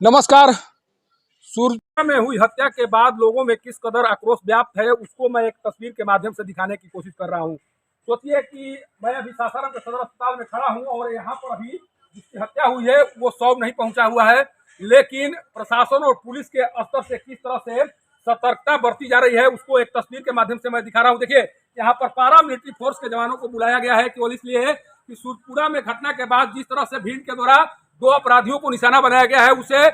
नमस्कार। सूरजपुर में हुई हत्या के बाद लोगों में किस कदर आक्रोश व्याप्त है, उसको मैं एक तस्वीर के माध्यम से दिखाने की कोशिश कर रहा हूं। सोचिए कि मैं अभी सासाराम के सदर अस्पताल में खड़ा हूं और यहाँ पर अभी जिसकी हत्या हुई है वो शव नहीं पहुंचा हुआ है, लेकिन प्रशासन और पुलिस के स्तर से किस तरह से सतर्कता बरती जा रही है उसको एक तस्वीर के माध्यम से मैं दिखा रहा हूँ। देखिए, यहाँ पर पारा मिलिट्री फोर्स के जवानों को बुलाया गया है केवल इसलिए कि सूरजपुरा में घटना के बाद जिस तरह से भीड़ के द्वारा दो अपराधियों को निशाना बनाया गया है, उसे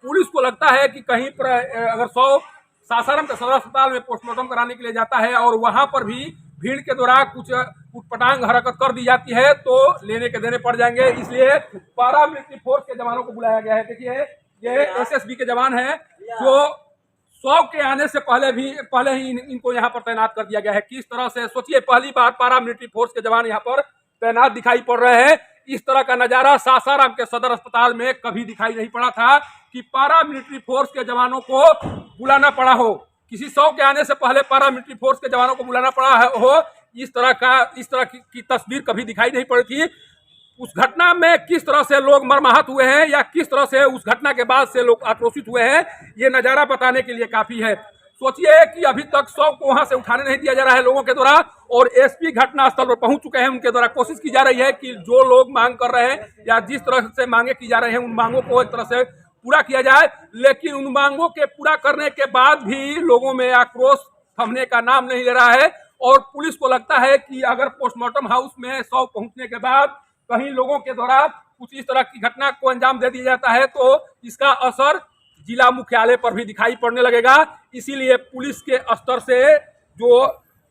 पुलिस को लगता है कि कहीं पर अगर सासाराम के सदर अस्पताल में पोस्टमार्टम कराने के लिए जाता है और वहां पर भी भीड़ के द्वारा कुछ उटपटांग हरकत कर दी जाती है तो लेने के देने पड़ जाएंगे, इसलिए पारा मिलिट्री फोर्स के जवानों को बुलाया गया है। देखिए, ये एसएसबी के जवान हैं जो 100 के आने से पहले ही इनको यहाँ पर तैनात कर दिया गया है। किस तरह से सोचिए, पहली बार पारा मिलिट्री फोर्स के जवान यहाँ पर तैनात दिखाई पड़ रहे हैं। इस तरह का नजारा सासाराम के सदर अस्पताल में कभी दिखाई नहीं पड़ा था कि पारा मिलिट्री फोर्स के जवानों को बुलाना पड़ा हो, किसी 100 के आने से पहले पारा मिलिट्री फोर्स के जवानों को बुलाना पड़ा हो। इस तरह की तस्वीर कभी दिखाई नहीं पड़ी थी। उस घटना में किस तरह से लोग मर्माहत हुए हैं या किस तरह से उस घटना के बाद से लोग आक्रोशित हुए हैं, ये नजारा बताने के लिए काफी है। सोचिए कि अभी तक शव को वहां से उठाने नहीं दिया जा रहा है लोगों के द्वारा, और एसपी घटनास्थल पर पहुंच चुके हैं। उनके द्वारा कोशिश की जा रही है कि जो लोग मांग कर रहे हैं या जिस तरह से मांगे की जा रही है उन मांगों को एक तरह से पूरा किया जाए, लेकिन उन मांगों के पूरा करने के बाद भी लोगों में आक्रोश थमने का नाम नहीं ले रहा है। और पुलिस को लगता है कि अगर पोस्टमार्टम हाउस में शव पहुंचने के बाद कहीं लोगों के द्वारा कुछ इस तरह की घटना को अंजाम दे दिया जाता है तो इसका असर जिला मुख्यालय पर भी दिखाई पड़ने लगेगा। इसीलिए पुलिस के स्तर से जो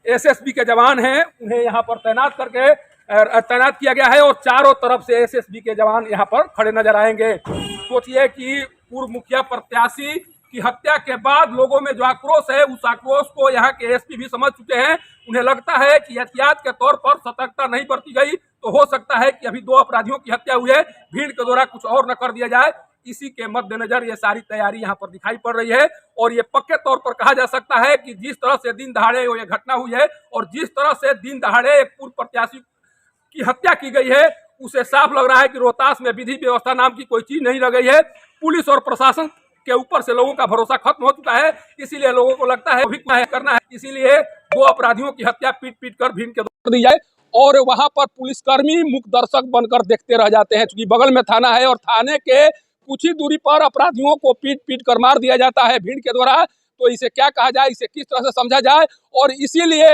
एसएसबी के जवान हैं उन्हें यहाँ पर तैनात किया गया है और चारों तरफ से एसएसबी के जवान यहाँ पर खड़े नजर आएंगे। सोचिए कि पूर्व मुखिया प्रत्याशी की हत्या के बाद लोगों में जो आक्रोश है उस आक्रोश को यहाँ के एसपी भी समझ चुके हैं। उन्हें लगता है कि एहतियात के तौर पर सतर्कता नहीं बरती गई तो हो सकता है कि अभी दो अपराधियों की हत्या हुई है, भीड़ के द्वारा कुछ और न कर दिया जाए। इसी के मद्देनजर ये सारी तैयारी यहाँ पर दिखाई पड़ रही है और ये पक्के तौर पर कहा जा सकता है कि जिस तरह से दिन दहाड़े ये घटना हुई है और जिस तरह से दिन दहाड़े एक पूर्व प्रत्याशी की हत्या की गई है, उसे साफ लग रहा है कि रोहतास में विधि व्यवस्था नाम की कोई चीज नहीं रह गई है। पुलिस और प्रशासन के ऊपर से लोगों का भरोसा खत्म हो चुका है। इसीलिए लोगों को लगता है अभी करना है, इसीलिए दो अपराधियों की हत्या पीट कर भीड़ के द्वारा दी जाए और वहां पर पुलिसकर्मी मुख्य दर्शक बनकर देखते रह जाते हैं। क्योंकि बगल में थाना है और थाने के कुछ ही दूरी पर अपराधियों को पीट कर मार दिया जाता है भीड़ के द्वारा। तो इसे क्या कहा जाए, इसे किस तरह से समझा जाए। और इसीलिए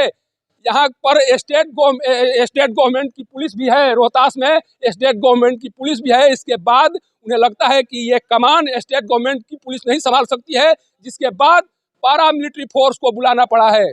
यहाँ पर स्टेट गवर्नमेंट की पुलिस भी है, रोहतास में स्टेट गवर्नमेंट की पुलिस भी है। इसके बाद उन्हें लगता है कि ये कमान स्टेट गवर्नमेंट की पुलिस नहीं संभाल सकती है, जिसके बाद पारा मिलिट्री फोर्स को बुलाना पड़ा है।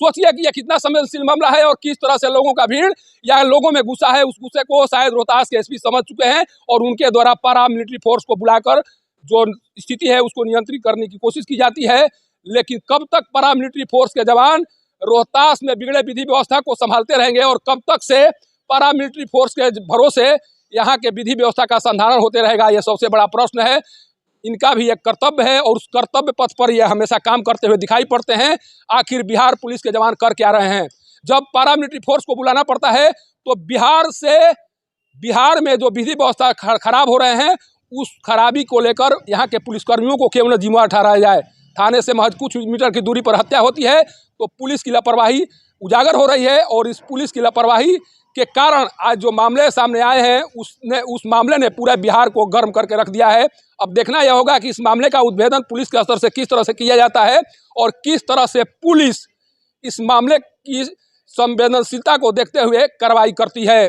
सोचिए कि यह कितना संवेदनशील मामला है और किस तरह से लोगों का भीड़ या लोगों में गुस्सा है, उस गुस्से को शायद रोहतास के एसपी समझ चुके हैं और उनके द्वारा पारा मिलिट्री फोर्स को बुलाकर जो स्थिति है उसको नियंत्रित करने की कोशिश की जाती है। लेकिन कब तक पारा मिलिट्री फोर्स के जवान रोहतास में बिगड़े विधि व्यवस्था को संभालते रहेंगे और कब तक से पारा मिलिट्री फोर्स के भरोसे यहाँ के विधि व्यवस्था का संधारण होते रहेगा, यह सबसे बड़ा प्रश्न है। इनका भी एक कर्तव्य है और उस कर्तव्य पथ पर ये हमेशा काम करते हुए दिखाई पड़ते हैं। आखिर बिहार पुलिस के जवान कर क्या रहे हैं? जब पारा मिलिट्री फोर्स को बुलाना पड़ता है तो बिहार में जो विधि व्यवस्था खराब हो रहे हैं उस खराबी को लेकर यहाँ के पुलिसकर्मियों को क्यों न जिम्मेवार ठहराया जाए। थाने से महज कुछ मीटर की दूरी पर हत्या होती है तो पुलिस की लापरवाही उजागर हो रही है और इस पुलिस की लापरवाही के कारण आज जो मामले सामने आए हैं उस मामले ने पूरा बिहार को गर्म करके रख दिया है। अब देखना यह होगा कि इस मामले का उद्भेदन पुलिस के स्तर से किस तरह से किया जाता है और किस तरह से पुलिस इस मामले की संवेदनशीलता को देखते हुए कार्रवाई करती है।